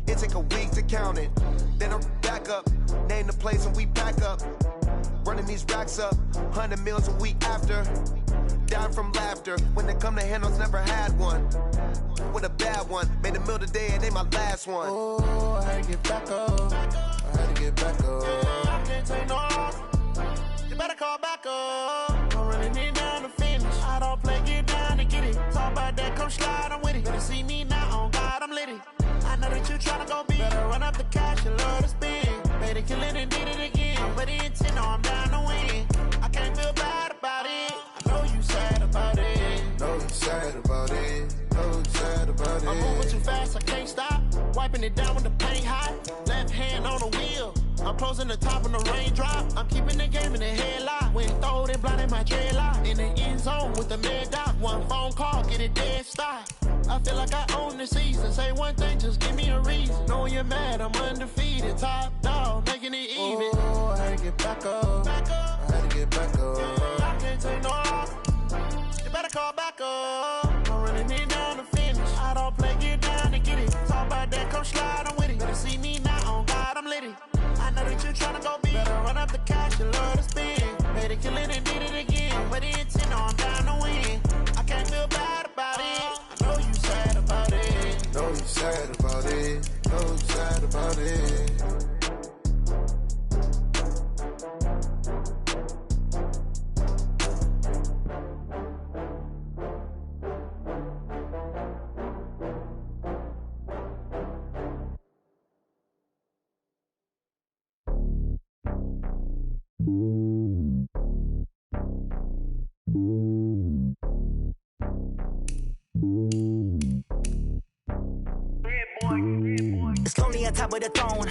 It take a week to count it. Then I'm back up. Name the place and we pack up. Running these racks up. 100 meals a week after. Down from laughter. When they come to handles, never had one. With a bad one. Made a meal today and they my last one. Oh, I had to get back up. I had to get back up. I can't take no loss. You better call back up. I'm running it down to finish. I don't play, get down to get it. Talk about that, come slide, I'm with it. Better see me now, on God, I'm litty. I know that you tryna go big. Better run up the cash, you love to spend. Better kill it and did it again. I'm ready to 10, no, I'm down to win. I can't feel bad about it. I know you sad about it. Know you sad about it. Know you sad about it. I'm moving too fast, I can't stop. Wiping it down when the paint hot. Left hand on the wheel. I'm closing the top when the raindrop. I'm keeping the game in the headlock. When throwed and blinded my dreadlock. In the end zone with the mid dot. One phone call, get it dead stop. I feel like I own the season. Say one thing, just give me a reason. Knowing you're mad, I'm undefeated. Top dog, making it even. Oh, I had to get back up. I had to get back up. I can't take no off. You better call back up. I'm running it down to finish. I don't play, get down to get it. Talk about that, come slide, I'm with it. Better see me now, on God, I'm litty. I know that you tryna go big. Better run up the cash, you love to spend. Better kill it and did it again. But it's 10, no, I'm down to win. I can't feel bad about it. I know you sad about it. Know you sad about it. Know you sad about it. It's lonely on top of the throne.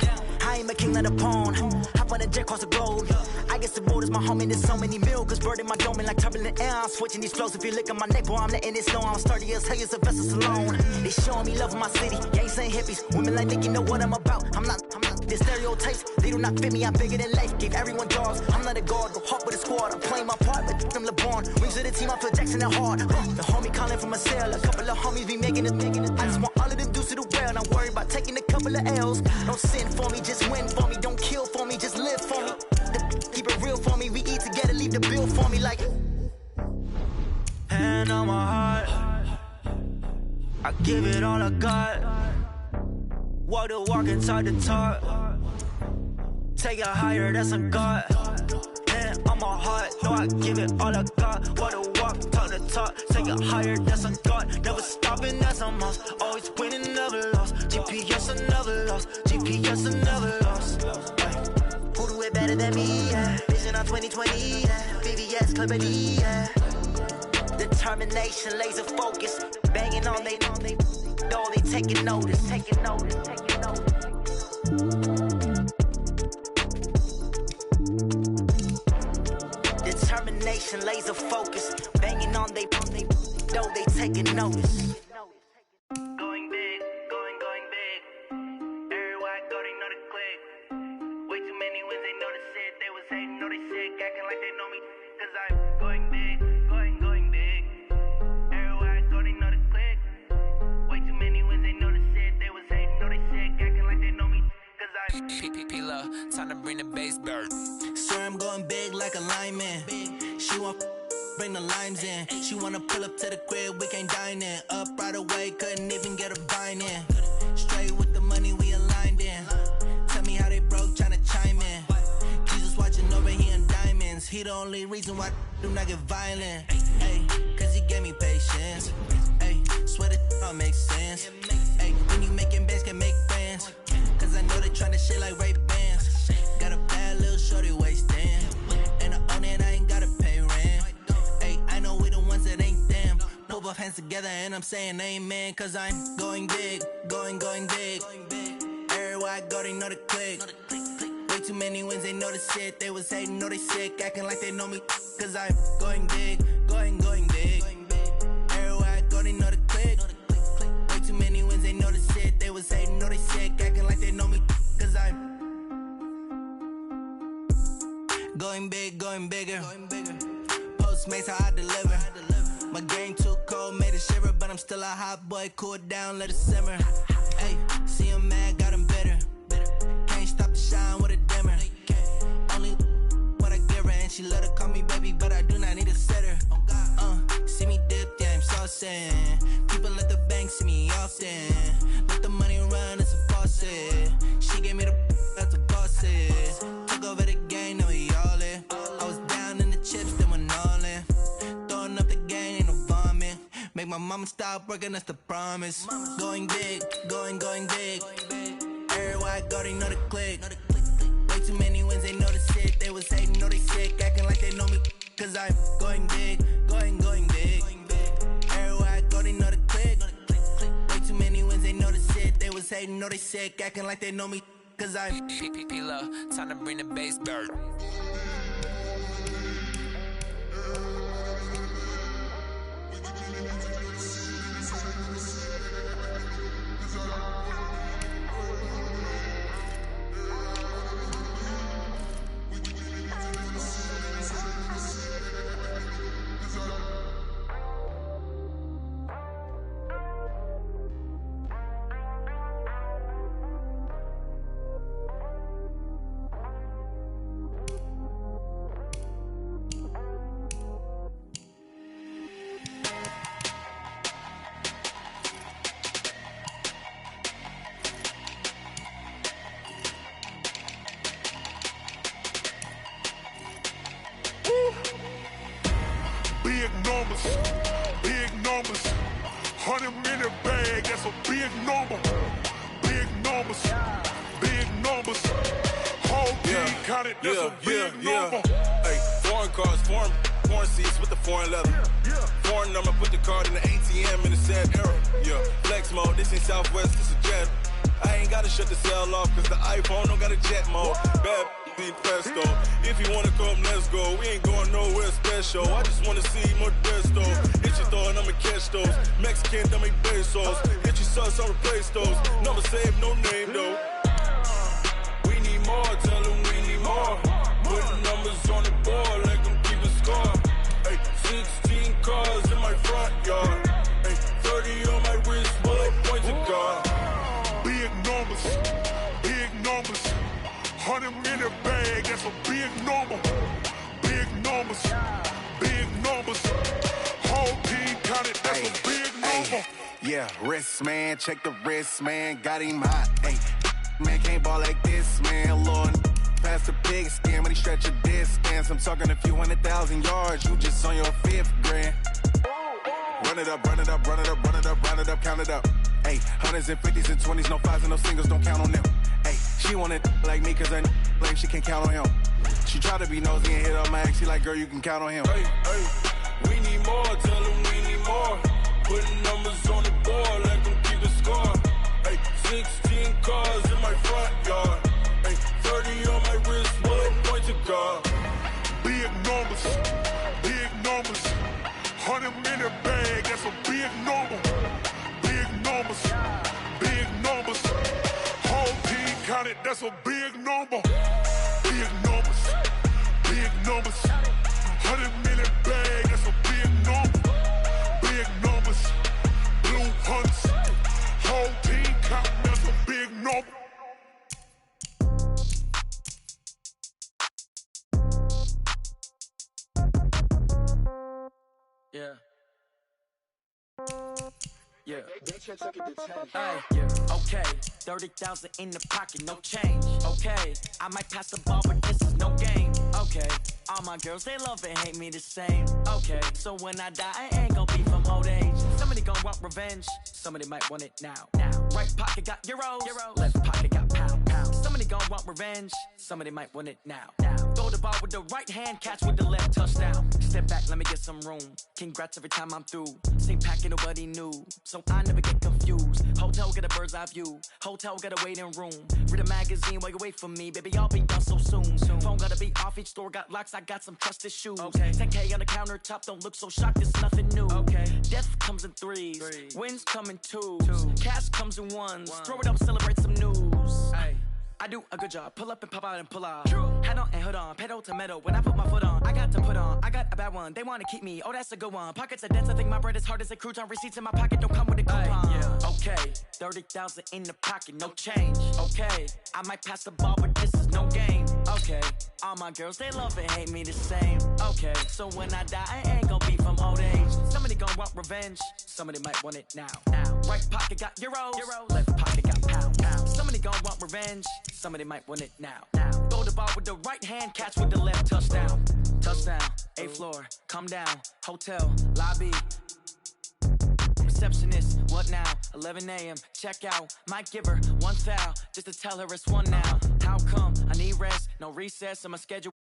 I ain't a king of the pawn. Hop on a jet across the globe. I guess the road is my home and there's so many milkers bird in my dome and like turbulent air. I'm switching these flows. If you look at my neck, boy, I'm letting it snow. I'm sturdy as hell, as a vessel alone. They showing me love in my city. Gangsta hippies, women like Nick, you know what I'm about. I'm not the stereotypes. They do not fit me. I'm bigger than life. Gave everyone jobs. I'm not a guard, but hawk with a squad. I'm playing my part, but I'm LeBron. Wings of the team, I feel Jackson and hard. The homie calling from a cell. A couple of homies be making it. I just want all of them dudes to the well. Not worry about taking a couple of L's. Don't sin for me, just win for me. Don't kill for me, just live for me. Keep it real for me. We eat together, leave the bill for me like. Hand on my heart, I give it all I got. Walk the walk and talk the talk. Take it higher, that's a God. Hand on my heart, no, I give it all I got. Walk the walk, talk the talk. Take it higher, that's a God. Never stopping, that's a must. Always winning, never lost. GPS, I never lost. GPS, I never lost. Who do it better than me? Yeah. Vision on 2020. Yeah. VVS, Clippity. Yeah. Determination, laser focus. Banging on they though they taking notice. Taking notice. Taking notice. Determination, laser focus. Banging on they though they taking notice. Going big, going big. Everywhere I go, they know the click. Way too many wins, they know the shit. They was hating, know they sick, acting like they know me. Cause I'm going big, going big. Everywhere I go, they know the click. Way too many wins, they know the shit. They was hating, know they sick, acting like they know me. Cause I'm P-P-P-Love, time to bring the bass bird. Swear I'm going big like a lineman. She want bring the limes in. She wanna pull up to the crib, we can't dine in. Up right away, couldn't even get a vine in. Straight with the money we aligned in. Tell me how they broke, tryna chime in. Jesus watching over here in diamonds. He the only reason why I do not get violent. Ay, cause he gave me patience. Ay, swear that all makes sense. Ay, when you making bands, can make friends. Cause I know they tryna shit like Ray-Bans. Got a bad little shorty wasting. And I own it, I ain't gotta pay rent. Ay, I know we the ones that ain't them. Move our hands together and I'm saying amen. Cause I'm going big, going big. Everywhere I go, they know the click. Way too many wins, they know the shit. They was hating, know they sick, acting like they know me. Cause I'm going big, going big. Everywhere I go, they know the click. Way too many wins, they know the shit. They was hating, know they sick, acting like they know me. Cause I'm going big, going bigger. Postmates, how I deliver. My game too cold, made it shiver. But I'm still a hot boy, cool down, let it simmer. Hey, see him mad, got him bitter. Can't stop the shine with a dimmer. Only what I give her, and she let her call me baby, but I do not need a sitter. See me dip, yeah, I'm saucing. People at the bank see me often. Let the money run, it's a faucet. She gave me the that's a boss is. Took over the game, now we all it. I was down my mama stop working, that's the promise. Going big, going big. Everywhere I go, they know the click. Way too many wins, they know the shit. They was hating, know they sick, acting like they know me. Cause I'm going big, going big. Everywhere I go, they know the click. Way too many wins, they know the shit. They was hating, know they sick, acting like they know me. Cause I'm P-P-P-Lo, time to bring the bass bird. Big numbers, 100 minute bag, that's a big number. Big numbers, whole team counted, that's a big number. Hey, foreign cars, foreign seats with the foreign leather. Foreign number, put the card in the ATM in the sad era. Yeah, flex mode, this ain't Southwest, this a jet. I ain't gotta shut the cell off, cause the iPhone don't got a jet mode. Bad be presto. If you wanna come, let's go. We ain't going nowhere special. I just wanna see more Desto. Hit your throw and I'ma catch those. Mexican, dummy pesos. Hit your sauce, I'll replace those. Number save, no name though. We need more, tell them we need more. Putting numbers on the board, let them keep a score. Hey, 16 cars in my front yard. Hey, 30 on my wrist, while I point to God. Big numbers, 100 minute bag, that's a big number. Big numbers, whole team counted, that's a big number. Yeah, wrist man, check the wrist man, got him hot. Hey, man can't ball like this, man. Lord, past the big skin, but he stretch a distance. I'm talking a few 100,000 yards, you just on your 5th grand. Run it up, count it up. Hey, hundreds and 50s and 20s, no 5s and no singles, don't count on them. Hey, she want it like me, cause her like she can't count on him. She try to be nosy and hit up my ex, she like, girl, you can count on him. Hey, we need more, tell them we need more. Putting numbers on the board, let them keep the score. Hey, 16 cars in my front yard. Hey, 30 on my wrist, while I point to God. Big numbers, 100 minute bag, that's a big number. Big numbers, whole team counted, that's a big number. Big numbers, 100 minute bag, that's a big number. Big numbers, blue hunts, whole team counting, that's a big number. Yeah. Yeah. Hey, yeah. Okay, 30,000 in the pocket, no change. Okay, I might pass the ball, but this is no game. Okay, all my girls, they love and hate me the same. Okay, so when I die, I ain't gon' be from old age. Somebody gon' want revenge, somebody might want it now. Right pocket got euros, left pocket got pounds. Somebody gon' want revenge, somebody might want it now. Throw the ball with the right hand, catch with the left, touchdown. Step back, let me get some room. Congrats every time I'm through. Same packet, nobody knew, so I never get confused. Hotel get a bird's eye view. Hotel get a waiting room. Read a magazine while you wait for me, baby. I'll be done so soon. Phone gotta be off. Each store got locks. I got some trusted shoes. Okay. 10K on the countertop. Don't look so shocked. It's nothing new. Okay. Death comes in threes. Wins come in twos. Cash comes in ones. Throw it up, celebrate some news. Hey. I do a good job. Pull up and pop out and pull out. Head on and hood on. Pedal to metal. When I put my foot on, I got to put on. I got a bad one. They want to keep me. Oh, that's a good one. Pockets are dense. I think my bread is hard as a crouton. Receipts in my pocket don't come with a coupon. Okay. 30,000 in the pocket. No change. Okay. I might pass the ball, but this is no game. Okay. All my girls, they love and hate me the same. Okay. So when I die, I ain't gon' be from old age. Somebody gon' want revenge. Somebody might want it now. Right pocket got euros. Left pocket got pounds. Somebody gon' want revenge. Somebody might want it now. Throw the ball with the right hand, catch with the left, touchdown. Touchdown, 8th floor, come down, hotel, lobby. receptionist. What now? 11 a.m. Check out. Might give her one foul just to tell her it's one now. How come? I need rest, no recess on my schedule.